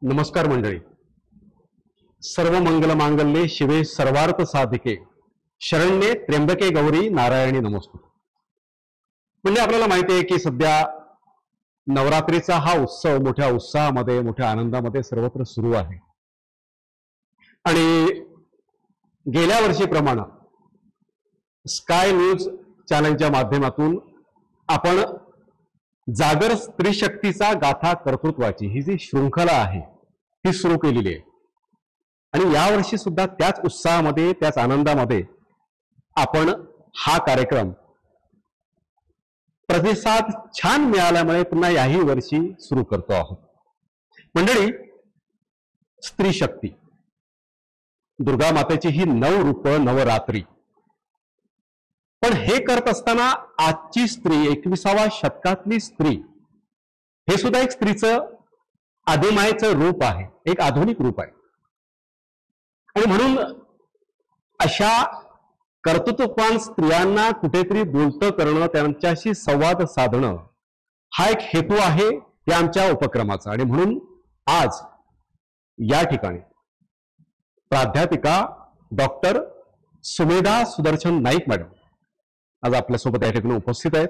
नमस्कार मंडळी. सर्व मंगल मांगल्ये शिवे सर्वार्थ साधिके शरण्ये त्र्यंबके गौरी नारायणी नमोस्तुते. म्हणजे आपल्याला माहिती आहे की सध्या नवरात्रीचा हा उत्सव मोठ्या उत्साहामध्ये मोठ्या आनंदामध्ये सर्वत्र सुरू आहे आणि गेल्या वर्षीप्रमाणे स्काय न्यूज चॅनलच्या माध्यमातून आपण जागर स्त्री शक्तीचा गाथा कर्तृत्वाची ही जी शृंखला आहे ती सुरू केलेली आहे आणि यावर्षी सुद्धा त्याच उत्साहामध्ये त्याच आनंदामध्ये आपण हा कार्यक्रम प्रतिसाद छान मिळाल्यामुळे पुन्हा याही वर्षी सुरू करतो आहोत. मंडळी, स्त्री शक्ती दुर्गा मातेची ही 9 रूप नवरात्री, पण हे करत असताना आजची स्त्री 21व्या शतकातली स्त्री हे सुद्धा एक स्त्रीचं आदिमायेचं रूप आहे, एक आधुनिक रूप आहे. आणि म्हणून अशा कर्तृत्ववान स्त्रियांना कुठेतरी बोलतं करणं, त्यांच्याशी संवाद साधणं हा एक हेतू आहे या आमच्या उपक्रमाचा. आणि म्हणून आज या ठिकाणी प्राध्यापिका डॉक्टर सुमेधा सुदर्शन नाईक मॅडम आज आपल्यासोबत या ठिकाणी उपस्थित आहेत.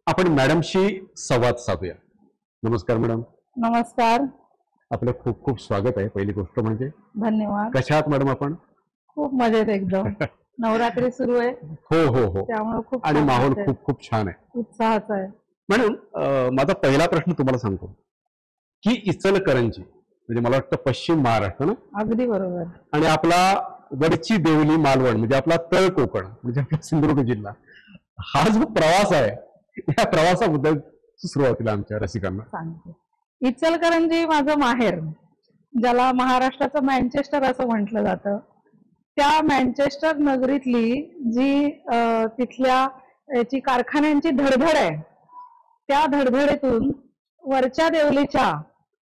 आपण मॅडमशी संवाद साधूया. नमस्कार मॅडम. नमस्कार. आपलं खूप खूप स्वागत आहे. पहिली गोष्ट म्हणजे धन्यवाद. कशा आहात मॅडम आपण? खूप मजेत एकदम. नवरात्री सुरू आहे. हो हो हो. त्यामुळे खूप आणि माहोल खूप खूप छान आहे, उत्साहाचा आहे. म्हणून माझा पहिला प्रश्न तुम्हाला सांगतो की इचलकरंजी म्हणजे मला वाटतं पश्चिम महाराष्ट्र ना? अगदी बरोबर. आणि आपला वरची देवली मालवण म्हणजे आपला तळ कोकण म्हणजे आपला सिंधुदुर्ग जिल्हा, हा जो प्रवास आहे या प्रवासाबद्दल सुरुवातीला आमच्या रसिकांना सांगते. इचलकरंजी माझं माहेर, ज्याला महाराष्ट्राचं मँचेस्टर असं म्हटलं जातं. त्या मँचेस्टर नगरीतली जी तिथल्या याची कारखान्यांची धडधड आहे, त्या धडधडीतून वरच्या देवलीच्या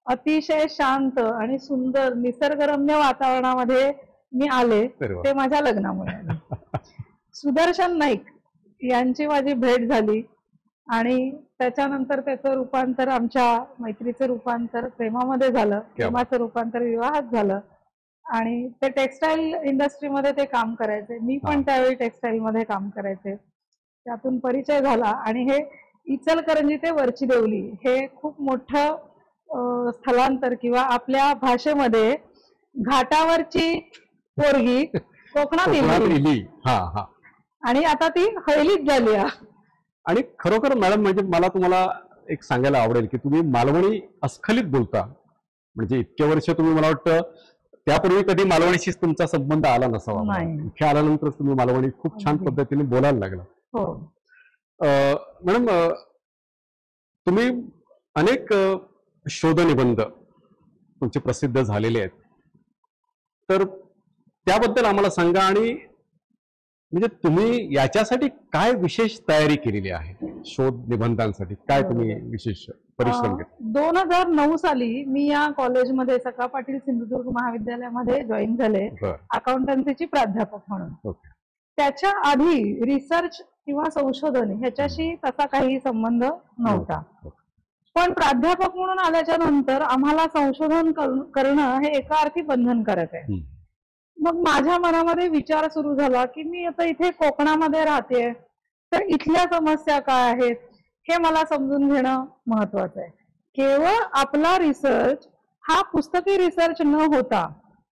अतिशय शांत आणि सुंदर निसर्गरम्य वातावरणामध्ये मी आले. ते माझ्या लग्नामुळे आले. सुदर्शन नाईक यांची माझी भेट झाली आणि त्याच्यानंतर त्याचं रूपांतर, आमच्या मैत्रीचं रूपांतर प्रेमामध्ये झालं, प्रेमाचं रूपांतर विवाहात झालं. आणि ते टेक्सटाईल इंडस्ट्रीमध्ये ते काम करायचे, मी पण त्यावेळी टेक्सटाईल मध्ये काम करायचे. त्यातून परिचय झाला आणि हे इचलकरंजी ते वरची देवली हे खूप मोठं स्थलांतर, किंवा आपल्या भाषेमध्ये घाटावरची पोरगी कोकणात इली आणि आता ती हळलीच झाली. आणि खरोखर मॅडम म्हणजे मला तुम्हाला एक सांगायला आवडेल की तुम्ही मालवणी अस्खलित बोलता. म्हणजे इतके वर्ष तुम्ही, मला वाटतं त्यापूर्वी कधी मालवणीशी तुमचा संबंध आला नसावा. इथे आल्यानंतर तुम्ही मालवणी खूप छान पद्धतीने बोलायला लागला. हो मॅडम, तुम्ही अनेक शोधनिबंध तुमचे प्रसिद्ध झालेले आहेत, तर त्याबद्दल आम्हाला सांगा. आणि म्हणजे तुम्ही याच्यासाठी काय विशेष तयारी केलेली आहे? शोध निबंधांसाठी काय तुम्ही विशेष परिश्रम केले? 2009 साली मी या कॉलेजमध्ये सखा पाटील सिंधुदुर्ग महाविद्यालयामध्ये जॉईन झाले अकाउंटन्सीची प्राध्यापक म्हणून. त्याच्या आधी रिसर्च किंवा संशोधन ह्याच्याशी तसा काही संबंध नव्हता. पण प्राध्यापक म्हणून आल्याच्या नंतर आम्हाला संशोधन करणं हे एका अर्थी बंधनकारक आहे. मग माझ्या मनामध्ये विचार सुरू झाला की मी आता इथे कोकणामध्ये राहते, तर इथल्या समस्या काय आहेत हे मला समजून घेणं महत्वाचं आहे. केवळ आपला रिसर्च हा पुस्तकी रिसर्च न होता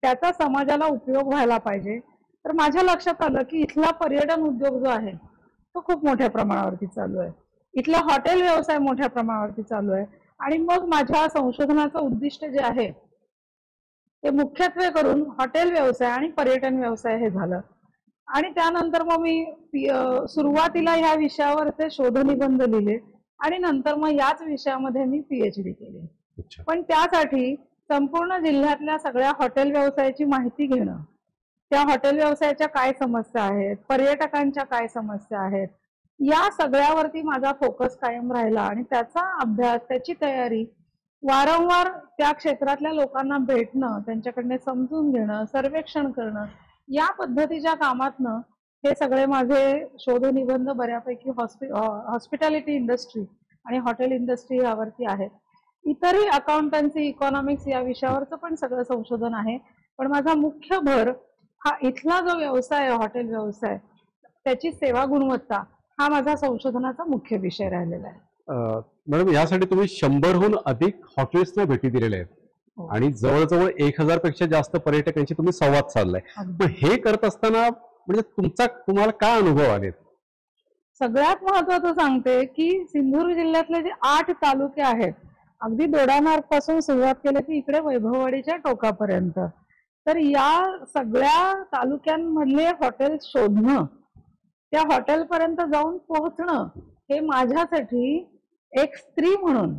त्याचा समाजाला उपयोग व्हायला पाहिजे. तर माझ्या लक्षात आलं की इथला पर्यटन उद्योग जो आहे तो खूप मोठ्या प्रमाणावरती चालू आहे, इथला हॉटेल व्यवसाय मोठ्या प्रमाणावरती चालू आहे. आणि मग माझ्या संशोधनाचं उद्दिष्ट जे आहे ते मुख्यत्वे करून हॉटेल व्यवसाय आणि पर्यटन व्यवसाय हे झालं. आणि त्यानंतर मग मी सुरुवातीला ह्या विषयावरचे शोधनिबंध लिहिले आणि नंतर मग याच विषयामध्ये मी PhD केली. पण त्यासाठी संपूर्ण जिल्ह्यातल्या सगळ्या हॉटेल व्यवसायाची माहिती घेणं, त्या हॉटेल व्यवसायाच्या काय समस्या आहेत, पर्यटकांच्या काय समस्या आहेत, या सगळ्यावरती माझा फोकस कायम राहिला. आणि त्याचा अभ्यास, त्याची तयारी, वारंवार त्या क्षेत्रातल्या लोकांना भेटणं, त्यांच्याकडनं समजून घेणं, सर्वेक्षण करणं, या पद्धतीच्या कामातनं हे सगळे माझे शोधनिबंध बऱ्यापैकी हॉस्पिटॅलिटी इंडस्ट्री आणि हॉटेल इंडस्ट्री यावरती आहेत. इतरही अकाउंटन्सी, इकॉनॉमिक्स या विषयावरचं पण सगळं संशोधन आहे. पण माझा मुख्य भर हा इथला जो व्यवसाय आहे, हॉटेल व्यवसाय, त्याची सेवा गुणवत्ता, हा माझा संशोधनाचा मुख्य विषय राहिलेला आहे. मॅडम, यासाठी तुम्ही 100हून अधिक हॉटेल्सना भेटी दिलेल्या आहेत आणि जवळजवळ 1000 पेक्षा जास्त पर्यटकांशी तुम्ही संवाद साधलाय. पण हे करत असताना म्हणजे तुम्हाला काय अनुभव आले? सगळ्यात महत्वाचं सांगते की सिंधुदुर्ग जिल्ह्यातले जे 8 तालुके आहेत, अगदी दोडामार्ग पासून सुरुवात केली की इकडे वैभववाडीच्या टोकापर्यंत, तर या सगळ्या तालुक्यांमधले हॉटेल शोधणं, त्या हॉटेलपर्यंत जाऊन पोहोचणं, हे माझ्यासाठी एक स्त्री म्हणून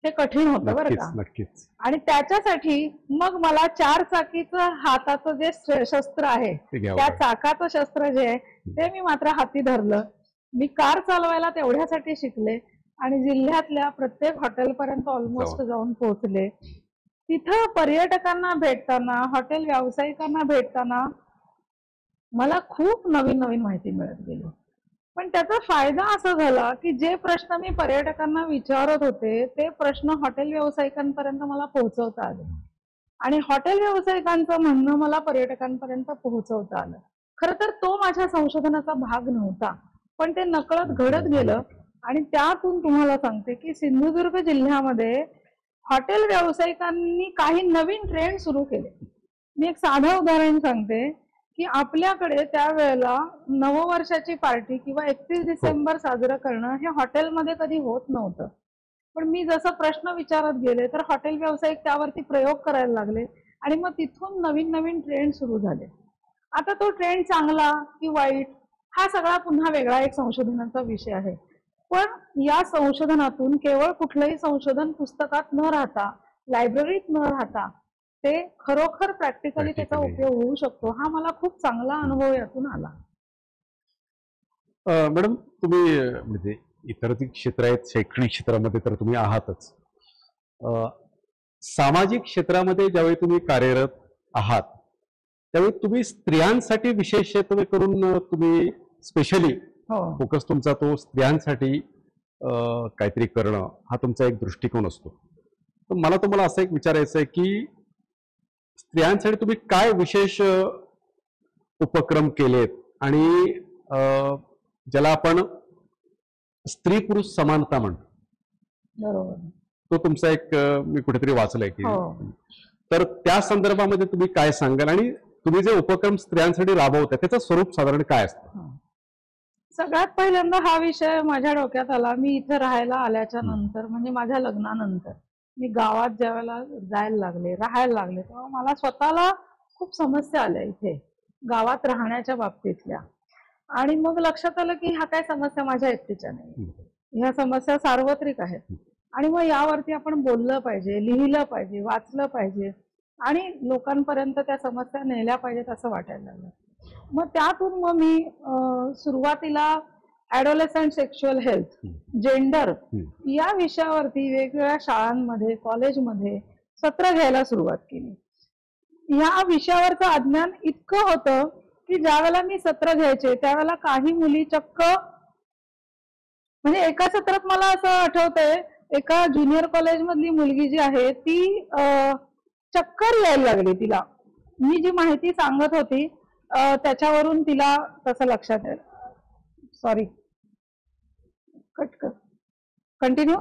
हे कठीण होतं बरं का. नक्कीच. आणि त्याच्यासाठी मग मला 4 चाकीचं हाताचं जे शस्त्र आहे, त्या चाकाचं शस्त्र जे आहे ते मी मात्र हाती धरलं. मी कार चालवायला तेवढ्यासाठी शिकले आणि जिल्ह्यातल्या प्रत्येक हॉटेलपर्यंत ऑलमोस्ट जाऊन पोहोचले. तिथं पर्यटकांना भेटताना, हॉटेल व्यावसायिकांना भेटताना मला खूप नवीन नवीन माहिती मिळत गेली. पण त्याचा फायदा असा झाला की जे प्रश्न मी पर्यटकांना विचारत होते ते प्रश्न हॉटेल व्यावसायिकांपर्यंत मला पोहोचवता आले आणि हॉटेल व्यावसायिकांचं म्हणणं मला पर्यटकांपर्यंत पोहोचवता आलं. खरं तर तो माझ्या संशोधनाचा भाग नव्हता, पण ते नकळत घडत गेलं आणि त्यातून तुम्हाला सांगते की सिंधुदुर्ग जिल्ह्यामध्ये हॉटेल व्यावसायिकांनी काही नवीन ट्रेंड सुरू केले. मी एक साधं उदाहरण सांगते की आपल्याकडे त्यावेळेला नववर्षाची पार्टी किंवा 31 डिसेंबर साजरं करणं हे हॉटेलमध्ये कधी होत नव्हतं. पण मी जसं प्रश्न विचारत गेले तर हॉटेल व्यावसायिक त्यावरती प्रयोग करायला लागले आणि मग तिथून नवीन नवीन ट्रेंड सुरू झाले. आता तो ट्रेंड चांगला की वाईट हा सगळा पुन्हा वेगळा एक संशोधनाचा विषय आहे. पण या संशोधनातून केवळ कुठलंही संशोधन पुस्तकात न राहता, लायब्ररीत न राहता, ते खरोखर प्रॅक्टिकली त्याचा उपयोग होऊ शकतो, हा मला खूप चांगला अनुभव यातून आला. मॅडम, तुम्ही म्हणजे इतर क्षेत्र आहेत, शैक्षणिक क्षेत्रामध्ये तर तुम्ही आहातच, सामाजिक क्षेत्रामध्ये ज्यावेळी तुम्ही कार्यरत आहात त्यावेळी तुम्ही स्त्रियांसाठी विशेष करून तुम्ही स्पेशली फोकस तुमचा तो स्त्रियांसाठी काहीतरी करणं हा तुमचा एक दृष्टिकोन असतो. तर मला तुम्हाला असं एक विचारायचं आहे की स्त्रियांसाठी तुम्ही काय विशेष उपक्रम केलेत आणि ज्याला आपण स्त्री पुरुष समानता म्हणतो, बरोबर, तो तुमचा एक मी कुठेतरी वाचलंय की, तर त्या संदर्भामध्ये तुम्ही काय सांगाल आणि तुम्ही जे उपक्रम स्त्रियांसाठी राबवताय त्याचं स्वरूप साधारण काय असतं? सगळ्यात पहिल्यांदा हा विषय माझ्या डोक्यात आला मी इथे राहायला आल्याच्या नंतर, म्हणजे माझ्या लग्नानंतर. मी गावात ज्यावेळेला जायला लागले, राहायला लागले, तेव्हा मला स्वतःला खूप समस्या आल्या इथे गावात राहण्याच्या बाबतीतल्या. आणि मग लक्षात आलं की ह्या काय समस्या माझ्या एकटीच्या नाही, ह्या समस्या सार्वत्रिक आहेत आणि मग यावरती आपण बोललं पाहिजे, लिहिलं पाहिजे, वाचलं पाहिजे आणि लोकांपर्यंत त्या समस्या नेल्या पाहिजेत असं वाटायला लागलं. मग त्यातून मग मी सुरुवातीला ॲडोलेसंट सेक्शुअल हेल्थ, जेंडर या विषयावरती वेगवेगळ्या शाळांमध्ये, कॉलेजमध्ये सत्र घ्यायला सुरुवात केली. या विषयावरचं अज्ञान इतकं होतं की ज्या वेळेला मी सत्र घ्यायचे त्यावेळेला काही मुली चक्क, म्हणजे एका सत्रात मला असं आठवतंय एका ज्युनियर कॉलेज मधली मुलगी जी आहे ती चक्कर यायला लागली तिला. मी जी माहिती सांगत होती त्याच्यावरून तिला तसं लक्षात येईल. Sorry, continue.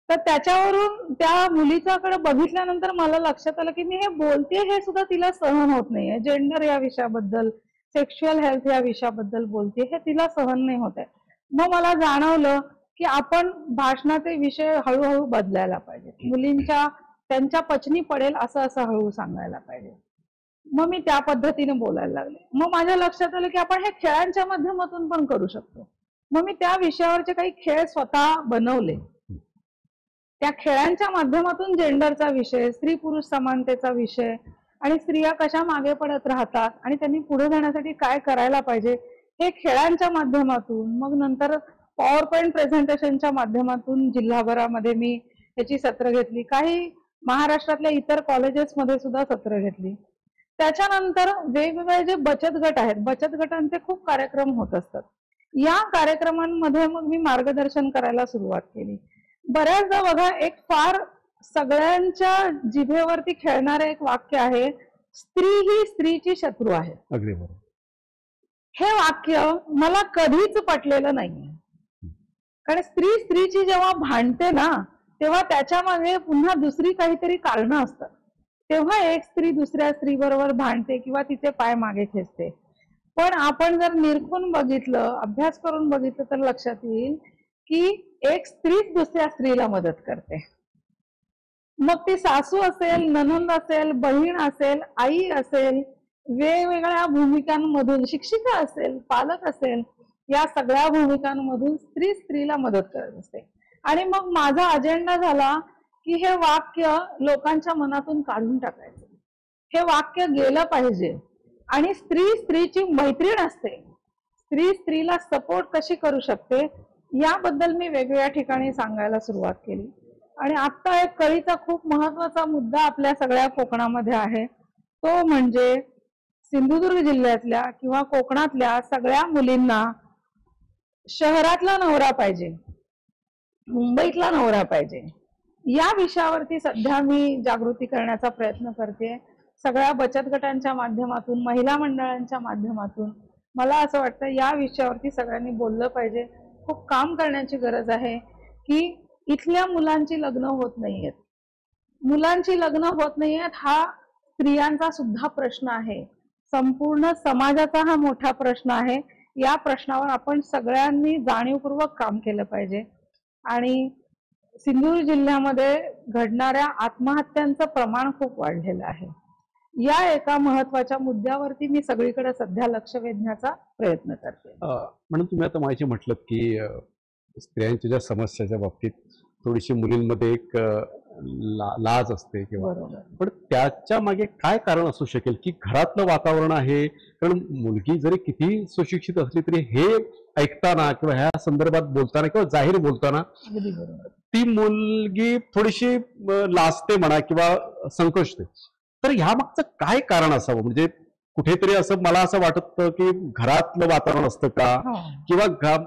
तर त्याच्यावरून त्या मुलीच्याकडे बघितल्यानंतर मला लक्षात आलं की मी हे बोलते हे सुद्धा तिला सहन होत नाहीये. जेंडर या विषयाबद्दल, सेक्शुअल हेल्थ या विषयाबद्दल बोलते हे तिला सहन नाही होत आहे. मग मला जाणवलं की आपण भाषणाचे विषय हळूहळू बदलायला पाहिजे, मुलींच्या त्यांच्या पचनी पडेल असं असं हळू सांगायला पाहिजे. मग मी त्या पद्धतीने बोलायला लागले. मग माझ्या लक्षात आलं की आपण हे खेळांच्या माध्यमातून पण करू शकतो. मग मी त्या विषयावरचे काही खेळ स्वतः बनवले. त्या खेळांच्या माध्यमातून जेंडरचा विषय, स्त्री पुरुष समानतेचा विषय आणि स्त्रिया कशा मागे पडत राहतात आणि त्यांनी पुढे जाण्यासाठी काय करायला पाहिजे हे खेळांच्या माध्यमातून, मग नंतर पॉवर पॉइंट प्रेझेंटेशनच्या माध्यमातून जिल्हाभरामध्ये मी याची सत्र घेतली. काही महाराष्ट्रातल्या इतर कॉलेजेसमध्ये सुद्धा सत्र घेतली. त्याच्यानंतर वेगवेगळे जे बचत गट आहेत, बचत गटांचे खूप कार्यक्रम होत असतात. या कार्यक्रमांमध्ये मग मी मार्गदर्शन करायला सुरुवात केली बऱ्याचदा बघा, एक फार सगळ्यांच्या जिभेवरती खेळणारे एक वाक्य आहे, स्त्री ही स्त्रीची शत्रू आहे. अगदी बरोबर. हे वाक्य मला कधीच पटलेलं नाहीये. कारण स्त्री स्त्रीची जेव्हा भांडते ना, तेव्हा त्याच्या मागे पुन्हा दुसरी काहीतरी कारणं असतात. तेव्हा एक स्त्री दुसऱ्या स्त्री बरोबर भांडते किंवा तिचे पाय मागे खेचते. पण आपण जर निरखून बघितलं, अभ्यास करून बघितलं, तर लक्षात येईल की एक स्त्रीच दुसऱ्या स्त्रीला मदत करते. मग ती सासू असेल, ननंद असेल, बहीण असेल, आई असेल, वेगवेगळ्या भूमिकांमधून, शिक्षिका असेल, पालक असेल, या सगळ्या भूमिकांमधून स्त्री स्त्रीला मदत करत असते. आणि मग माझा अजेंडा झाला की हे वाक्य लोकांच्या मनातून काढून टाकायचं. हे वाक्य गेलं पाहिजे. आणि स्त्री स्त्रीची मैत्रीण असते, स्त्री स्त्रीला सपोर्ट कशी करू शकते, याबद्दल मी वेगवेगळ्या ठिकाणी सांगायला सुरुवात केली. आणि आता एक कळीचा खूप महत्वाचा मुद्दा आपल्या सगळ्या कोकणामध्ये आहे, तो म्हणजे सिंधुदुर्ग जिल्ह्यातल्या किंवा कोकणातल्या सगळ्या मुलींना शहरातला नवरा पाहिजे, मुंबईतला नवरा पाहिजे. या विषयावरती सध्या मी जागृती करण्याचा प्रयत्न करते. सगळ्या बचत गटांच्या माध्यमातून, महिला मंडळांच्या माध्यमातून. मला असं वाटतं या विषयावरती सगळ्यांनी बोललं पाहिजे. खूप काम करण्याची गरज आहे की इथल्या मुलांची लग्न होत नाहीयेत, मुलांची लग्न होत नाहीयेत, हा स्त्रियांचा सुद्धा प्रश्न आहे, संपूर्ण समाजाचा हा मोठा प्रश्न आहे. या प्रश्नावर आपण सगळ्यांनी जाणीवपूर्वक काम केलं पाहिजे. आणि सिंधुदुर्ग जिल्ह्यामध्ये घडणाऱ्या आत्महत्यांचं प्रमाण खूप वाढलेलं आहे. या एका महत्वाच्या मुद्द्यावरती मी सगळीकडे सध्या लक्ष वेधण्याचा प्रयत्न करते. म्हणून तुम्ही आता माहिती म्हटलं की स्त्रियांच्या ज्या समस्याच्या बाबतीत थोडीशी मुलींमध्ये एक लाज असते किंवा, पण त्याच्या मागे काय कारण असू शकेल की घरातलं वातावरण आहे? कारण मुलगी जरी किती सुशिक्षित असली तरी हे ऐकताना किंवा ह्या संदर्भात बोलताना किंवा जाहीर बोलताना ती मुलगी थोडीशी लाजते म्हणा किंवा संकोचते. तर ह्या मागचं काय कारण असावं? म्हणजे कुठेतरी असं मला असं वाटतं की घरातलं वातावरण असतं का, किंवा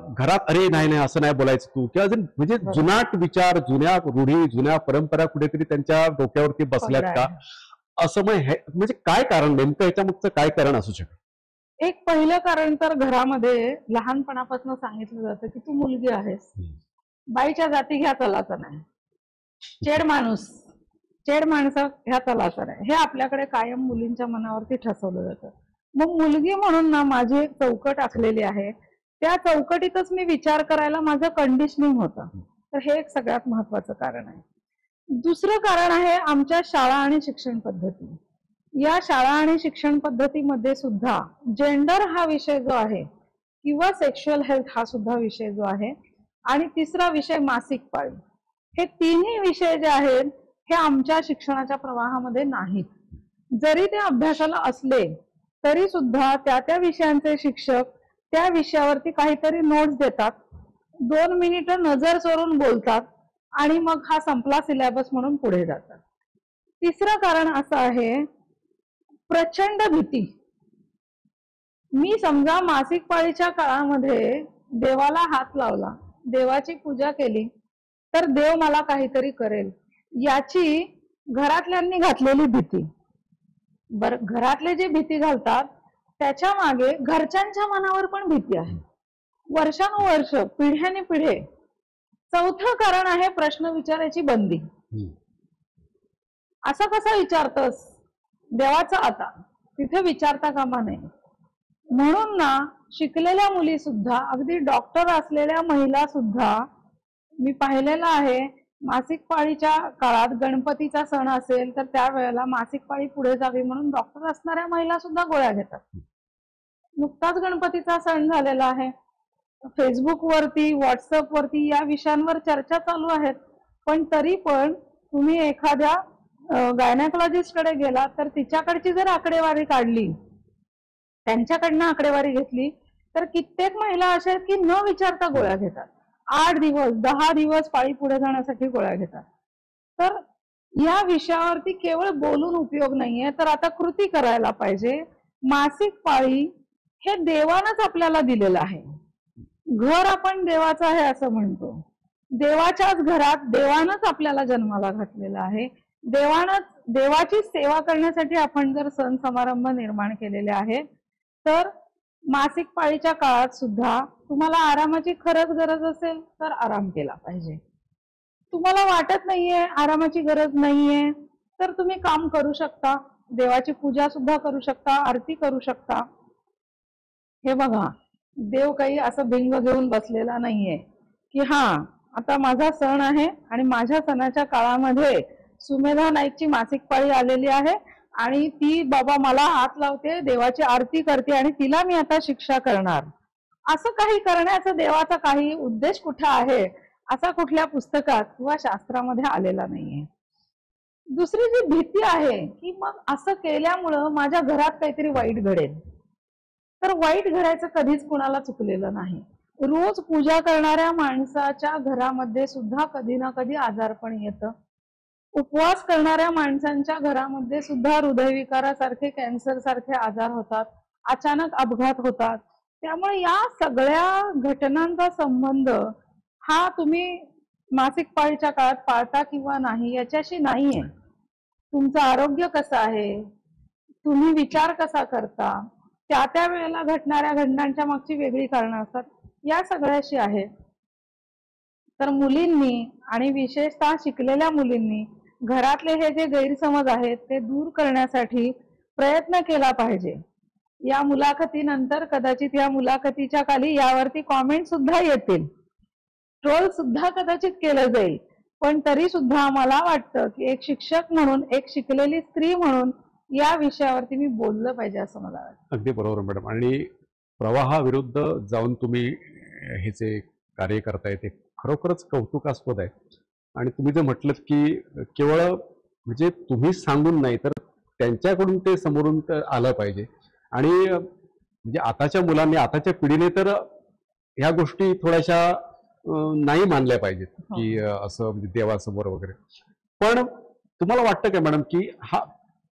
घरात अरे नाही नाही असं नाही बोलायचं तू, किंवा म्हणजे जुनाट विचार, जुन्या रूढी, जुन्या परंपरा कुठेतरी त्यांच्या डोक्यावरती बसल्यात का, असं म्हणजे काय कारण, नेमकं ह्याच्या मागचं काय कारण असू शकतं? एक पहिलं कारण तर घरामध्ये लहानपणापासून सांगितलं जातं की तू मुलगी आहेस, बाईच्या जाती ह्या चलाचं नाही, चेड माणूस, चेड माणसं ह्या चलाचं नाही, हे आपल्याकडे कायम मुलींच्या मनावरती ठसवलं जातं. मग मुलगी म्हणून ना माझी एक चौकट आखलेली आहे, त्या चौकटीतच मी विचार करायला माझं कंडिशनिंग होतं. तर हे एक सगळ्यात महत्वाचं कारण आहे. दुसरं कारण आहे आमच्या शाळा आणि शिक्षण पद्धती. या शाळा आणि शिक्षण पद्धतीमध्ये सुद्धा जेंडर हा विषय जो आहे किंवा सेक्शुअल हेल्थ हा सुद्धा विषय जो आहे, आणि तिसरा विषय मासिक पाळी, हे तिन्ही विषय जे आहेत हे आमच्या शिक्षणाच्या प्रवाहामध्ये नाहीत. जरी ते अभ्यासाला असले तरी सुद्धा त्या त्या विषयांचे शिक्षक त्या विषयावरती काहीतरी नोट्स देतात, 2 मिनिटं नजर चोरून बोलतात आणि मग हा संपला सिलेबस म्हणून पुढे जातात. तिसरं कारण असं आहे प्रचंड भीती. मी समजा मासिक पाळीच्या काळामध्ये देवाला हात लावला, देवाची पूजा केली, तर देव मला काहीतरी करेल याची घरातल्यांनी घातलेली भीती. बरं, घरातले जे भीती घालतात त्याच्या मागे घरच्यांच्या मनावर पण भीती आहे, वर्षानुवर्ष, पिढ्याने पिढे. चौथं कारण आहे प्रश्न विचारायची बंदी. असं कसं विचारतस देवाचं, आता तिथे विचारता कामा नये. म्हणून ना शिकलेल्या मुली सुद्धा, अगदी डॉक्टर असलेल्या महिला सुद्धा मी पाहिलेलं आहे, मासिक पाळीच्या काळात गणपतीचा सण असेल तर त्यावेळेला मासिक पाळी पुढे जावी म्हणून डॉक्टर असणाऱ्या महिला सुद्धा गोळ्या घेतात. नुकताच गणपतीचा सण झालेला आहे, फेसबुक वरती, व्हॉट्सअप वरती या विषयांवर चर्चा चालू आहेत. पण तरी पण तुम्ही एखाद्या गायनेकॉलॉजिस्ट कडे गेला तर तिच्याकडची जर आकडेवारी काढली, त्यांच्याकडनं आकडेवारी घेतली, तर कित्येक महिला अशा आहेत की न विचारता गोळ्या घेतात. 8 दिवस 10 दिवस पाळी पुढे जाण्यासाठी गोळ्या घेतात. तर या विषयावरती केवळ बोलून उपयोग नाहीये, तर आता कृती करायला पाहिजे. मासिक पाळी हे देवानंच आपल्याला दिलेलं आहे. घर आपण देवाचं आहे असं म्हणतो, देवाच्याच घरात देवानंच आपल्याला जन्माला घातलेला आहे. देवाची सेवा करण्यासाठी आपण जर सण समारंभ निर्माण केलेले आहेत, तर मासिक पाळीच्या काळात सुद्धा तुम्हाला आरामाची खरंच गरज असेल तर आराम केला पाहिजे. तुम्हाला वाटत नाहीये, आरामाची गरज नाहीये, तर तुम्ही काम करू शकता, देवाची पूजा सुद्धा करू शकता, आरती करू शकता. हे बघा, देव काही असं भिंग घेऊन बसलेला नाहीये की हा आता माझा सण आहे आणि माझ्या सणाच्या काळामध्ये सुमेधा नाईकची मासिक पाळी आलेली आहे आणि ती बाबा मला हात लावते, देवाची आरती करते आणि तिला मी आता शिक्षा करणार. असं काही करण्याचा देवाचा काही उद्देश कुठे आहे, असा कुठल्या पुस्तकात किंवा शास्त्रामध्ये आलेला नाहीये. दुसरी जी भीती आहे की मग असं केल्यामुळं माझ्या घरात काहीतरी वाईट घडेल, तर वाईट घडायचं कधीच कुणाला चुकलेलं नाही. रोज पूजा करणाऱ्या माणसाच्या घरामध्ये सुद्धा कधी ना कधी आजारपण येतं. उपवास करणाऱ्या माणसांच्या घरामध्ये सुद्धा हृदयविकारासारखे, कॅन्सर सारखे आजार होतात, अचानक अपघात होतात. त्यामुळे या सगळ्या घटनांचा संबंध हा तुम्ही मासिक पाळीच्या काळात पाळता किंवा नाही याच्याशी नाहीये. तुमचं आरोग्य कसं आहे, तुम्ही विचार कसा करता, त्या त्या वेळेला घडणाऱ्या घटनांच्या मागची वेगळी कारणं असतात, या सगळ्याशी आहे. तर मुलींनी आणि विशेषतः शिकलेल्या मुलींनी घरातले हे जे गैरसमज आहेत ते दूर करण्यासाठी प्रयत्न केला पाहिजे. या मुलाखतीनंतर कदाचित या मुलाखतीच्या खाली यावरती कॉमेंट सुद्धा येतील, ट्रोल सुद्धा कदाचित केलं जाईल, पण तरी सुद्धा मला वाटतं की एक शिक्षक म्हणून, एक शिकलेली स्त्री म्हणून या विषयावरती मी बोललं पाहिजे असं मला वाटतं. अगदी बरोबर मॅडम. आणि प्रवाहाविरुद्ध जाऊन तुम्ही हे जे कार्य करताय ते खरोखरच कौतुकास्पद आहे. आणि तुम्ही जे म्हटलं की केवळ म्हणजे तुम्ही सांगून नाही तर त्यांच्याकडून ते समोरून आलं पाहिजे. आणि म्हणजे आताच्या मुलांनी, आताच्या पिढीने तर ह्या गोष्टी थोड्याशा नाही मानल्या पाहिजेत की असं म्हणजे देवासमोर वगैरे. पण तुम्हाला वाटतं का मॅडम की हा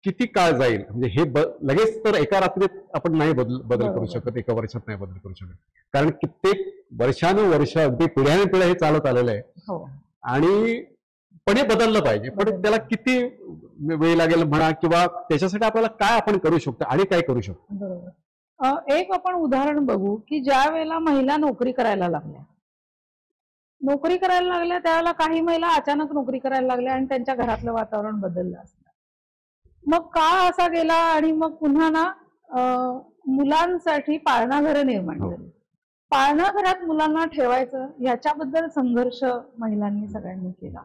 किती काळ जाईल? म्हणजे हे लगेच तर एका रात्रीत आपण नाही बदल करू शकत, एका वर्षात नाही बदल करू शकत, कारण कित्येक वर्षानुवर्ष अगदी पिढ्याने हे चालत आलेलं आहे. आणि पण हे बदललं पाहिजे. पण त्याला किती वेळ लागेल म्हणा, किंवा त्याच्यासाठी आपल्याला काय आपण करू शकतो आणि काय करू शकतो? बरोबर. एक आपण उदाहरण बघू की ज्या वेळेला महिला नोकरी करायला लागल्या त्यावेळेला काही महिला अचानक नोकरी करायला लागल्या आणि त्यांच्या घरातलं वातावरण बदललं असतं. मग काळ असा गेला आणि मग पुन्हा ना मुलांसाठी पाळणाघरं निर्माण झाली. पाळणा घरात मुलांना ठेवायचं याच्याबद्दल संघर्ष महिलांनी सगळ्यांनी केला.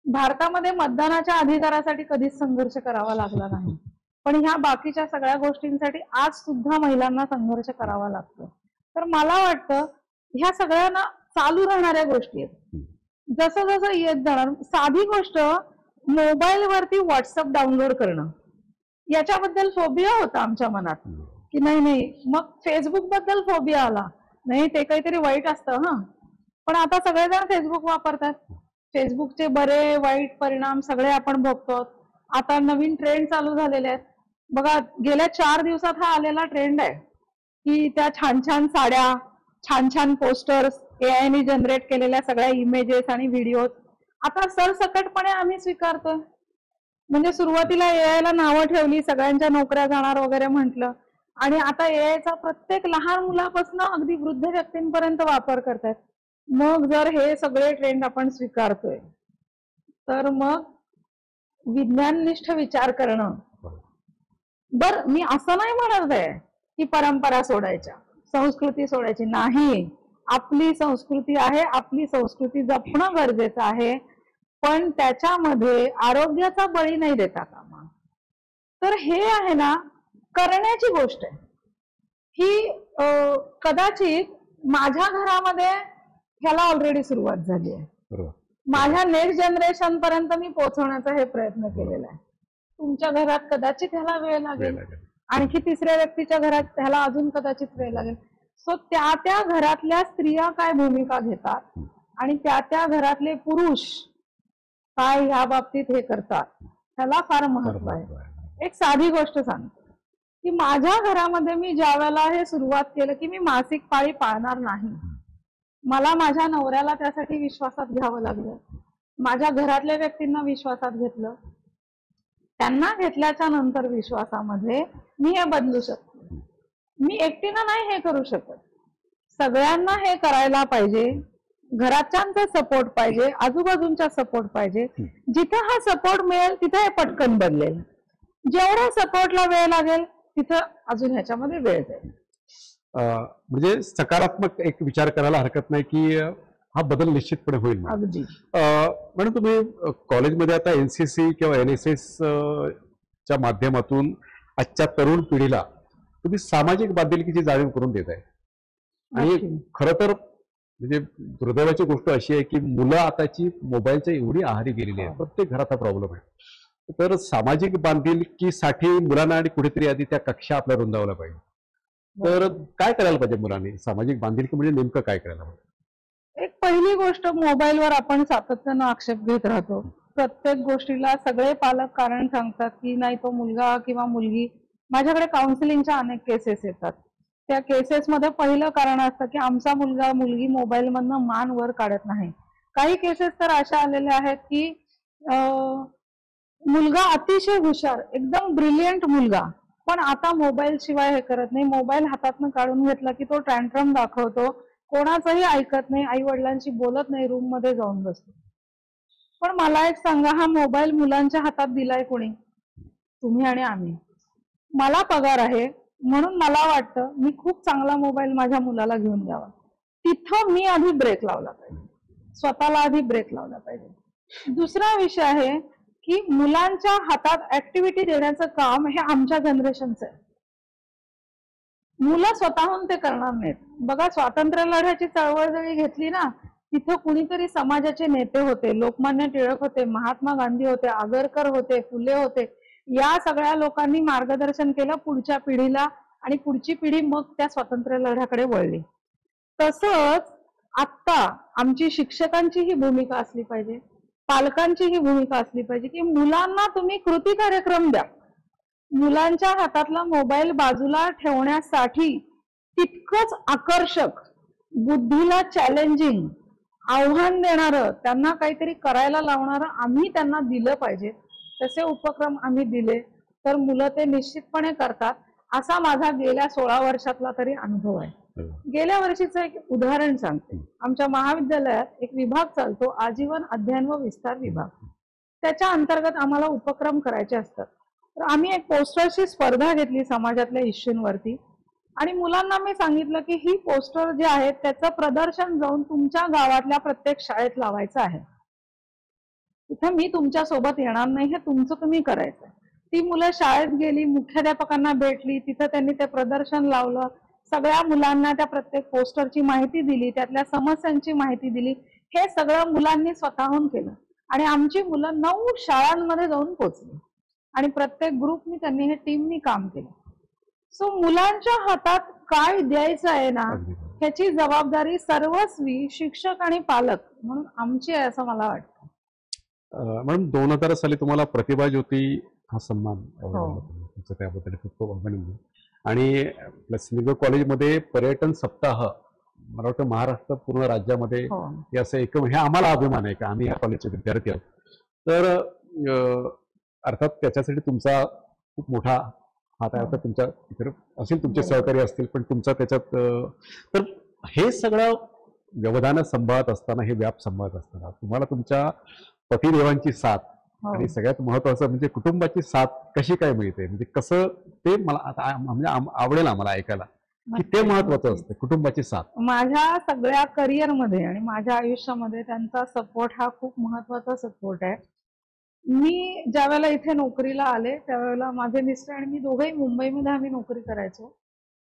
भारतामध्ये मतदानाच्या अधिकारासाठी कधीच संघर्ष करावा लागला नाही, पण ह्या बाकीच्या सगळ्या गोष्टींसाठी आज सुद्धा महिलांना संघर्ष करावा लागतो. तर मला वाटतं ह्या सगळ्यांना चालू राहणाऱ्या गोष्टी आहेत. जसं जसं येत जाणार, साधी गोष्ट मोबाईल वरती व्हॉट्सअप डाउनलोड करणं, याच्याबद्दल फोबिया होता आमच्या मनात की नाही. मग फेसबुक बद्दल फोबिया आला, नाही ते काहीतरी वाईट असतं. पण आता सगळेजण फेसबुक वापरतात. फेसबुकचे बरे वाईट परिणाम सगळे आपण बघतो. आता नवीन ट्रेंड चालू झालेले आहेत बघा. गेल्या 4 दिवसात हा आलेला ट्रेंड आहे की त्या छान छान साड्या, छान छान पोस्टर्स, AI ने जनरेट केलेल्या सगळ्या इमेजेस आणि व्हिडिओज आता सरसकटपणे आम्ही स्वीकारतोय. म्हणजे सुरुवातीला AI ला नावं ठेवली, सगळ्यांच्या नोकऱ्या जाणार वगैरे म्हटलं, आणि आता AI चा प्रत्येक लहान मुलापासून अगदी वृद्ध व्यक्तींपर्यंत वापर करतायत. मग जर हे सगळे ट्रेंड आपण स्वीकारतोय तर मग विज्ञाननिष्ठ विचार करणं. बरं, मी असं नाही म्हणत आहे की परंपरा सोडायच्या, संस्कृती सोडायची नाही. आपली संस्कृती आहे, आपली संस्कृती जपणं गरजेचं आहे, पण त्याच्यामध्ये आरोग्याचा बळी नाही देता कामा. तर हे आहे ना करण्याची गोष्ट आहे ही. कदाचित माझ्या घरामध्ये ह्याला ऑलरेडी सुरुवात झाली आहे. माझ्या नेक्स्ट जनरेशन पर्यंत मी पोहोचवण्याचा हे प्रयत्न केलेला आहे. तुमच्या घरात कदाचित ह्याला वेळ लागेल, आणखी तिसऱ्या व्यक्तीच्या घरात ह्याला अजून कदाचित वेळ लागेल. सो त्या त्या घरातल्या स्त्रिया काय भूमिका घेतात आणि त्या त्या घरातले पुरुष काय ह्या बाबतीत हे करतात ह्याला फार महत्व आहे. एक साधी गोष्ट सांगते की माझ्या घरामध्ये मी ज्या वेळेला हे सुरुवात केलं की मी मासिक पाळी पाळणार नाही, मला माझ्या नवऱ्याला त्यासाठी विश्वासात घ्यावं लागलं, माझ्या घरातल्या व्यक्तींना विश्वासात घेतलं. त्यांना घेतल्याच्या नंतर विश्वासामध्ये मी हे बदलू शकते. मी एकटीनं नाही हे करू शकत, सगळ्यांना हे करायला पाहिजे. घराच्यांचा सपोर्ट पाहिजे, आजूबाजूंचा सपोर्ट पाहिजे. जिथं हा सपोर्ट मिळेल तिथं हे पटकन बदलेल. जेवढा सपोर्टला वेळ लागेल तिथं अजून ह्याच्यामध्ये वेळ जाईल. म्हणजे सकारात्मक एक विचार करायला हरकत नाही की हा बदल निश्चितपणे होईल. अगदी. मॅडम, तुम्ही कॉलेजमध्ये आता NCC किंवा NSS च्या माध्यमातून आजच्या तरुण पिढीला तुम्ही सामाजिक बांधिलकीची जाणीव करून देत आहे. आणि खरं तर म्हणजे दुर्दैवाची गोष्ट अशी आहे की मुलं आताची मोबाईलच्या एवढी आहारी गेलेली आहे, प्रत्येक घरात हा प्रॉब्लेम आहे. तर सामाजिक बांधिलकीसाठी मुलांना आणि कुठेतरी आधी त्या कक्षा आपल्या रुंदावल्या पाहिजे. तर काय करायला पाहिजे मुलांनी? सामाजिक बांधिलकी म्हणजे नेमकं काय करायला पाहिजे? एक पहिली गोष्ट, मोबाईलवर आपण सातत्यानं आक्षेप घेत राहतो. प्रत्येक गोष्टीला सगळे पालक कारण सांगतात की नाही तो मुलगा किंवा मुलगी. माझ्याकडे काउन्सिलिंगच्या अनेक केसेस येतात. त्या केसेसमध्ये पहिलं कारण असतं की आमचा मुलगा मुलगी मोबाईल मधनं मान वर काढत नाही. काही केसेस तर अशा आलेल्या आहेत की मुलगा अतिशय हुशार, एकदम ब्रिलियंट मुलगा, पण आता मोबाईल शिवाय हे करत नाही. मोबाईल हातातनं काढून घेतला की तो टँट्रम दाखवतो, कोणाचंही ऐकत नाही, आई वडिलांशी बोलत नाही, रूम मध्ये जाऊन बसतो. पण मला एक सांगा, हा मोबाईल मुलांच्या हातात दिलाय कोणी? तुम्ही आणि आम्ही. मला पगार आहे म्हणून मला वाटतं मी खूप चांगला मोबाईल माझ्या मुलाला घेऊन द्यावा. तिथं मी आधी ब्रेक लावला पाहिजे, स्वतःला आधी ब्रेक लावला पाहिजे. दुसरा विषय आहे की मुलांच्या हातात ऍक्टिव्हिटी देण्याचं काम हे आमच्या जनरेशनचं आहे. मुलं स्वतःहून ते करणार नाहीत. बघा, स्वातंत्र्य लढ्याची चळवळ जरी घेतली ना, तिथं कुणीतरी समाजाचे नेते होते. लोकमान्य टिळक होते, महात्मा गांधी होते, आगरकर होते, फुले होते. या सगळ्या लोकांनी मार्गदर्शन केलं पुढच्या पिढीला, आणि पुढची पिढी मग त्या स्वातंत्र्य लढ्याकडे वळली. तसंच आत्ता आमची शिक्षकांची ही भूमिका असली पाहिजे, पालकांची ही भूमिका असली पाहिजे की मुलांना तुम्ही कृती कार्यक्रम द्या. मुलांच्या हातातला मोबाईल बाजूला ठेवण्यासाठी तितकंच आकर्षक, बुद्धीला चॅलेंजिंग, आव्हान देणारं, त्यांना काहीतरी करायला लावणारं आम्ही त्यांना दिलं पाहिजे. तसे उपक्रम आम्ही दिले तर मुलं ते निश्चितपणे करतात, असा माझा गेल्या 16 वर्षातला तरी अनुभव आहे. गेल्या वर्षीचं एक उदाहरण सांगते. आमच्या महाविद्यालयात एक विभाग चालतो, आजीवन अध्ययन व विस्तार विभाग. त्याच्या अंतर्गत आम्हाला उपक्रम करायचे असतात. तर आम्ही एक पोस्टरची स्पर्धा घेतली समाजातल्या इश्यूंवरती, आणि मुलांना मी सांगितलं की ही पोस्टर जे आहेत त्याचं प्रदर्शन जाऊन तुमच्या गावातल्या प्रत्येक शाळेत लावायचं आहे. तिथं मी तुमच्या सोबत येणार नाही, हे तुमचं तुम्ही करायचं. ती मुलं शाळेत गेली, मुख्याध्यापकांना भेटली, तिथं त्यांनी ते प्रदर्शन लावलं. सगळ्या मुलांना त्या प्रत्येक पोस्टरची माहिती दिली, त्यातल्या समस्यांची माहिती दिली. हे सगळं मुलांनी स्वतःहून केलं, आणि आमची मुलं 9 शाळांमध्ये जाऊन पोहोचली, आणि प्रत्येक ग्रुपनी त्यांनी हे टीमनी काम केलं. सो मुलांच्या हातात काय द्यायचं आहे ना, ह्याची जबाबदारी सर्वस्वी शिक्षक आणि पालक म्हणून आमची आहे असं मला वाटतं. मॅडम, 2000 साली तुम्हाला प्रतिभा ज्योती हा सन्मान तुमचं, त्याबद्दल खूप खूप अभिनंदन. आणि सिंधुदुर्ग कॉलेजमध्ये पर्यटन सप्ताह, मला वाटतं महाराष्ट्र पूर्ण राज्यामध्ये हे असं एकम, हे आम्हाला अभिमान आहे का आम्ही या कॉलेजचे विद्यार्थी आहोत. तर अर्थात त्याच्यासाठी तुमचा खूप मोठा हात आहे. आता तुमच्या इतर असेल, तुमचे सहकारी असतील, पण तुमचा त्याच्यात, तर हे सगळं व्यवधान सांभाळत असताना, हे व्याप सांभाळत असताना तुम्हाला तुमच्या पतिदेवांची साथ आणि सगळ्यात महत्वाचं म्हणजे कुटुंबाची साथ कशी काय मिळते, म्हणजे कसं ते मला आता म्हणजे आवडेल आम्हाला ऐकायला की ते महत्वाचं असतं, कुटुंबाची साथ. माझ्या सगळ्या करिअरमध्ये आणि माझ्या आयुष्यामध्ये त्यांचा सपोर्ट हा खूप महत्वाचा सपोर्ट आहे. मी ज्या वेळेला इथे नोकरीला आले त्यावेळेला माझे मिस्टर आणि मी दोघेही मुंबईमध्ये आम्ही नोकरी करायचो,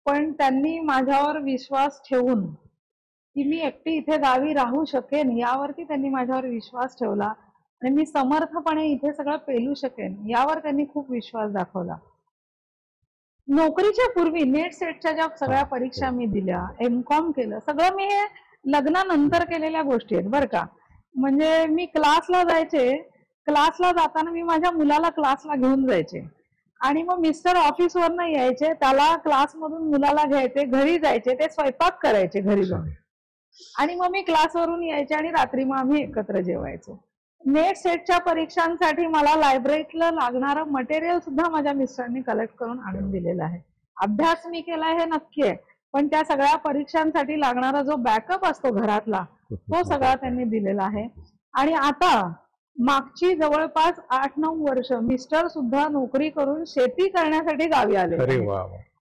पण त्यांनी माझ्यावर विश्वास ठेवून की मी एकटी इथे गावी राहू शकेन यावरती त्यांनी माझ्यावर विश्वास ठेवला, आणि मी समर्थपणे इथे सगळं पेलू शकेन यावर त्यांनी खूप विश्वास दाखवला. नोकरीच्या पूर्वी नेट सेटच्या ज्या सगळ्या परीक्षा मी दिल्या, MCOM केलं, सगळं मी हे लग्नानंतर केलेल्या गोष्टी आहेत बरं का. म्हणजे मी क्लासला जायचे, क्लासला जाताना मी माझ्या मुलाला क्लासला घेऊन जायचे, आणि मग मिस्टर ऑफिसवरनं यायचे, त्याला क्लासमधून मुलाला घ्यायचे, घरी जायचे, ते स्वयंपाक करायचे घरी जाऊन. आणि मग मी क्लासवरून यायचे आणि रात्री मग आम्ही एकत्र जेवायचो. नेट सेटच्या परीक्षांसाठी मला लायब्ररीतलं लागणारं मटेरियल सुद्धा माझ्या मिस्टरांनी कलेक्ट करून आणून दिलेलं आहे. अभ्यास मी केलाय हे नक्की आहे, पण त्या सगळ्या परीक्षांसाठी लागणारा जो बॅकअप असतो घरातला तो सगळा त्यांनी दिलेला आहे. आणि आता मागची जवळपास 8-9 वर्ष मिस्टर सुद्धा नोकरी करून शेती करण्यासाठी गावी आले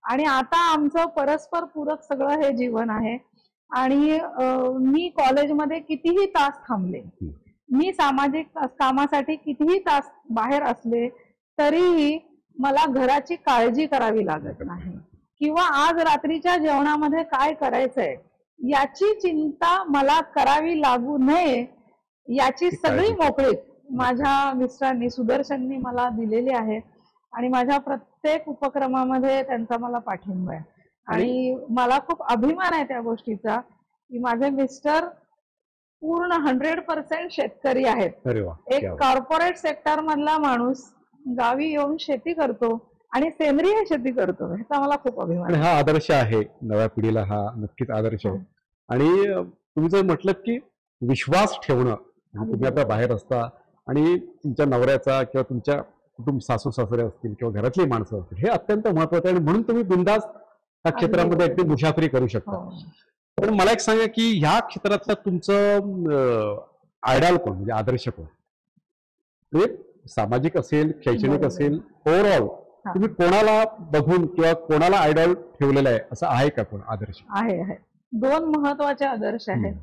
आणि आता आमचं परस्पर पूरक सगळं हे जीवन आहे. आणि मी कॉलेजमध्ये कितीही तास थांबले, मी सामाजिक कामासाठी कितीही तास बाहेर असले तरीही मला घराची काळजी करावी लागत नाही किंवा आज रात्रीच्या जेवणामध्ये काय करायचंय याची चिंता मला करावी लागू नये याची सगळी मोकळीक माझ्या मिस्टरांनी सुदर्शननी मला दिलेली आहे. आणि माझ्या प्रत्येक उपक्रमामध्ये त्यांचा मला पाठिंबा आहे. आणि मला खूप अभिमान आहे त्या गोष्टीचा की माझे मिस्टर पूर्ण 100% शेतकरी आहेत. एक कॉर्पोरेट सेक्टर मधला माणूस गावी येऊन शेती करतो आणि सेंद्रिय शेती करतो, ह्याचा मला खूप अभिमान. हा आदर्श आहे नव्या पिढीला, हा नक्कीच आदर्श आहे. आणि तुम्ही जर म्हटलं की विश्वास ठेवणं, तुम्ही आता बाहेर असता आणि तुमच्या नवऱ्याचा किंवा तुमच्या कुटुंब सासू सासरे असतील किंवा घरातली माणसं असतील, हे अत्यंत महत्वाचं आहे आणि म्हणून तुम्ही बिनधास्त त्या क्षेत्रामध्ये अगदी मुसाफरी करू शकता. पण मला एक सांगा की ह्या क्षेत्रातलं तुमचं आयडॉल कोण, म्हणजे आदर्श कोण? म्हणजे सामाजिक असेल, शैक्षणिक असेल, ओव्हरऑल तुम्ही कोणाला बघून किंवा कोणाला आयडॉल ठेवलेला आहे असं आहे का कोण आदर्श? आहे. 2 महत्वाचे आदर्श आहेत.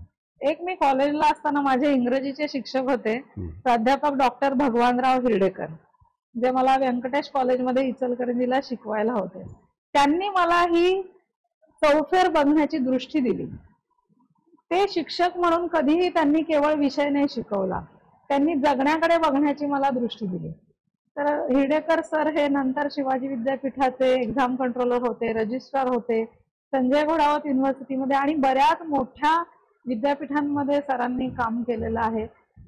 एक, मी कॉलेजला असताना माझे इंग्रजीचे शिक्षक होते प्राध्यापक डॉक्टर भगवानराव हिरडेकर, जे मला व्यंकटेश कॉलेजमध्ये इचलकरंजीला शिकवायला होते. त्यांनी मला ही चौफेर बघण्याची दृष्टी दिली. ते शिक्षक म्हणून कधीही त्यांनी केवळ विषय नाही शिकवला, त्यांनी जगण्याकडे बघण्याची मला दृष्टी दिली. तर हिरडेकर सर हे नंतर शिवाजी विद्यापीठाचे एक्झाम कंट्रोलर होते, रजिस्ट्रार होते, संजय घोडावत युनिव्हर्सिटीमध्ये आणि बऱ्याच मोठ्या विद्यापीठांमध्ये सरांनी काम केलेलं आहे.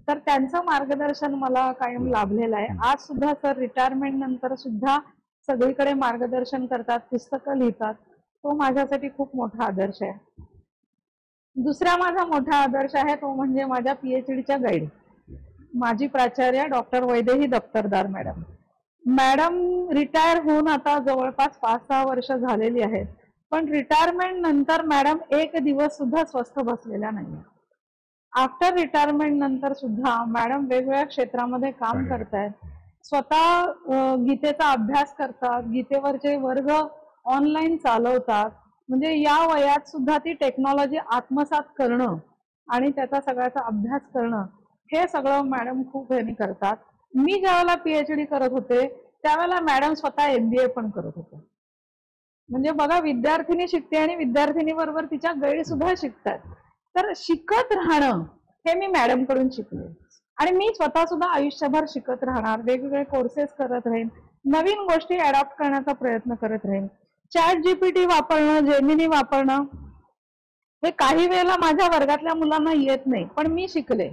तर त्यांचं मार्गदर्शन मला कायम लाभलेलं आहे. आज सुद्धा सर रिटायरमेंट नंतर सुद्धा सगळीकडे मार्गदर्शन करतात, पुस्तकं लिहितात. तो माझ्यासाठी खूप मोठा आदर्श आहे. दुसरा माझा मोठा आदर्श आहे तो म्हणजे माझ्या PhDच्या गाईड, माजी प्राचार्य doctor Vaidehi Daftardar madam. Madam retire होऊन आता जवळपास 5-6 वर्ष झालेली आहेत, पण रिटायरमेंट नंतर मॅडम एक दिवस सुद्धा स्वस्थ बसलेल्या नाही. आफ्टर रिटायरमेंट नंतर सुद्धा मॅडम वेगवेगळ्या क्षेत्रामध्ये काम करतायत. स्वतः गीतेचा अभ्यास करतात, गीतेवरचे वर्ग ऑनलाईन चालवतात. म्हणजे या वयात सुद्धा ती टेक्नॉलॉजी आत्मसात करणं आणि त्याचा सगळ्याचा अभ्यास करणं हे सगळं मॅडम खूप ह्यानी करतात. मी ज्यावेळेला PhD करत होते त्यावेळेला मॅडम स्वतः MBA पण करत होते. म्हणजे बघा, विद्यार्थिनी शिकते आणि विद्यार्थिनी बरोबर तिच्या गाईड सुद्धा शिकतात. तर शिकत राहणं हे मी मॅडम कडून शिकले आणि मी स्वतः सुद्धा आयुष्यभर शिकत राहणार, वेगवेगळे कोर्सेस करत राहीन, नवीन गोष्टी अडॉप्ट करण्याचा प्रयत्न करत राहीन. ChatGPT वापरणं, जेमिनी वापरणं हे काही वेळेला माझ्या वर्गातल्या मुलांना येत नाही, पण मी शिकले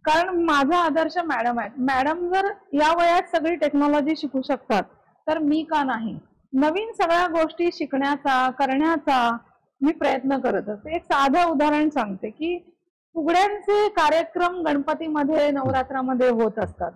कारण माझा आदर्श मॅडम आहे. मॅडम जर या वयात सगळी टेक्नॉलॉजी शिकू शकतात तर मी का नाही? नवीन सगळ्या गोष्टी शिकण्याचा, करण्याचा मी प्रयत्न करत असते. एक साधं उदाहरण सांगते की फुगड्यांचे कार्यक्रम गणपतीमध्ये, नवरात्रामध्ये होत असतात.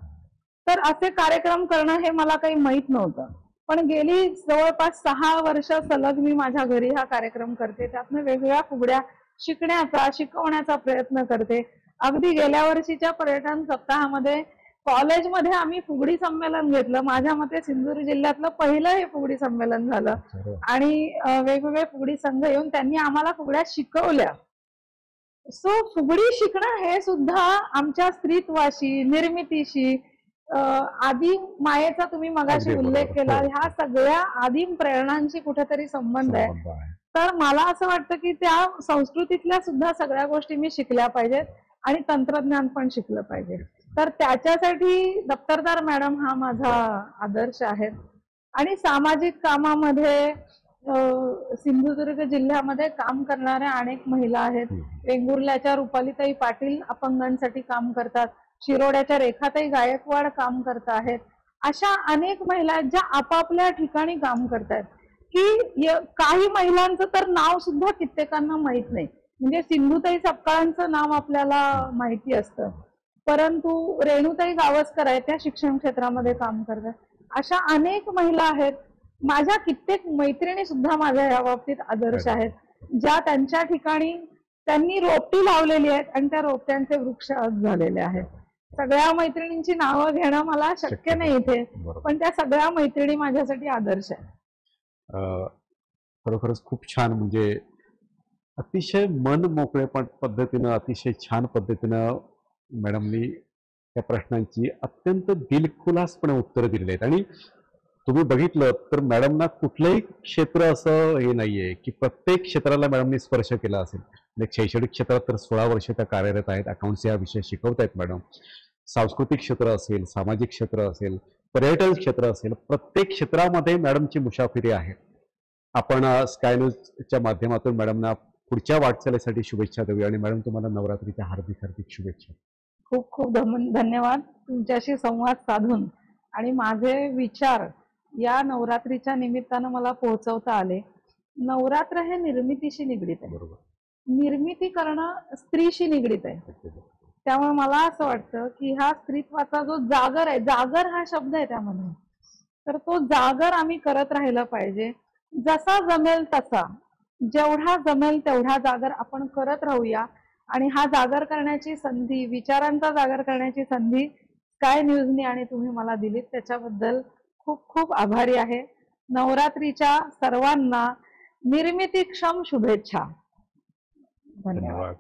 तर असे कार्यक्रम करणं हे मला काही माहित नव्हतं, पण गेली जवळपास 6 वर्ष सलग मी माझ्या घरी हा कार्यक्रम करते. त्यातनं वेगवेगळ्या फुगड्या शिकण्याचा, शिकवण्याचा प्रयत्न करते. अगदी गेल्या वर्षीच्या पर्यटन सप्ताहामध्ये कॉलेजमध्ये आम्ही फुगडी संमेलन घेतलं. माझ्या मते सिंधुदुर्ग जिल्ह्यातलं पहिलं हे फुगडी संमेलन झालं आणि वेगवेगळे फुगडी संघ येऊन त्यांनी आम्हाला फुगड्या शिकवल्या. सो फुगडी शिकणं हे सुद्धा आमच्या स्त्रीत्वाशी, निर्मितीशी, आदिम मायेचा तुम्ही मगाशी उल्लेख केला, ह्या सगळ्या आदिम प्रेरणांशी कुठेतरी संबंध आहे. तर मला असं वाटतं की त्या संस्कृतीतल्या सुद्धा सगळ्या गोष्टी मी शिकल्या पाहिजेत आणि तंत्रज्ञान पण शिकलं पाहिजे. तर त्याच्यासाठी दफ्तरदार मॅडम हा माझा आदर्श आहे. आणि सामाजिक कामामध्ये सिंधुदुर्ग जिल्ह्यामध्ये काम करणाऱ्या अनेक महिला आहेत. वेंगुर्ल्याच्या रुपालीताई पाटील अपंगांसाठी काम करतात, शिरोड्याच्या रेखाताई गायकवाड काम करत आहेत. अशा अनेक महिला आहेत ज्या आपापल्या ठिकाणी काम करतायत की काही महिलांचं तर नाव सुद्धा कित्येकांना माहित नाही. म्हणजे सिंधुताई सपकाळांचं नाव आपल्याला माहिती असतं, परंतु रेणुताई गावस्कर आहेत, त्या शिक्षण क्षेत्रामध्ये काम करतात. अशा अनेक महिला आहेत. माझ्या कित्येक मैत्रिणी सुद्धा माझ्या या बाबतीत आदर्श आहेत, ज्या त्यांच्या ठिकाणी त्यांनी रोपटी लावलेली आहेत आणि त्या रोपट्यांचे वृक्ष आज झालेले आहेत. सगळ्या मैत्रिणींची नावं घेणं मला शक्य नाही इथे, पण त्या सगळ्या मैत्रिणी माझ्यासाठी आदर्श आहेत. खरोखरच खूप छान. म्हणजे अतिशय मन मोकळेपण पद्धतीनं, अतिशय छान पद्धतीनं मॅडमनी त्या प्रश्नांची अत्यंत दिलखुलासपणे उत्तरं दिलेली आहेत. आणि तुम्ही बघितलं तर मॅडमना कुठलंही क्षेत्र असं हे नाहीये की प्रत्येक क्षेत्राला मॅडमनी स्पर्श केला असेल. शैक्षणिक क्षेत्रात तर 16 वर्ष त्या कार्यरत आहेत, अकाउंट्स हा विषय शिकवत आहेत मॅडम. सांस्कृतिक क्षेत्र असेल, सामाजिक क्षेत्र असेल, पर्यटन क्षेत्र असेल, प्रत्येक क्षेत्रामध्ये मॅडमची मुसाफिरी आहे. आपण स्काय न्यूजच्या माध्यमातून मॅडमना पुढच्या वाटचालीसाठी शुभेच्छा देऊया. आणि मॅडम तुम्हाला नवरात्रीच्या हार्दिक हार्दिक शुभेच्छा. खूप खूप धन्यवाद. तुमच्याशी संवाद साधून आणि माझे विचार या नवरात्रीच्या निमित्तानं मला पोहोचवता आले. नवरात्र हे निर्मितीशी निगडीत आहे. बरोबर. निर्मिती करणं स्त्रीशी निगडीत आहे. त्यामुळे मला असं वाटतं की हा स्त्रीत्वाचा जो जागर आहे, जागर हा शब्द आहे त्यामध्ये, तर तो जागर आम्ही करत राहिला पाहिजे. जसा जमेल तसा, जेवढा जमेल तेवढा जागर आपण करत राहूया. आणि हा जागर करण्याची संधी, विचारांचा जागर करण्याची संधी स्काय न्यूजनी आणि तुम्ही मला दिलीत, त्याच्याबद्दल खूप खूप आभारी आहे. नवरात्रीच्या सर्वांना निर्मितीक्षम शुभेच्छा. धन्यवाद.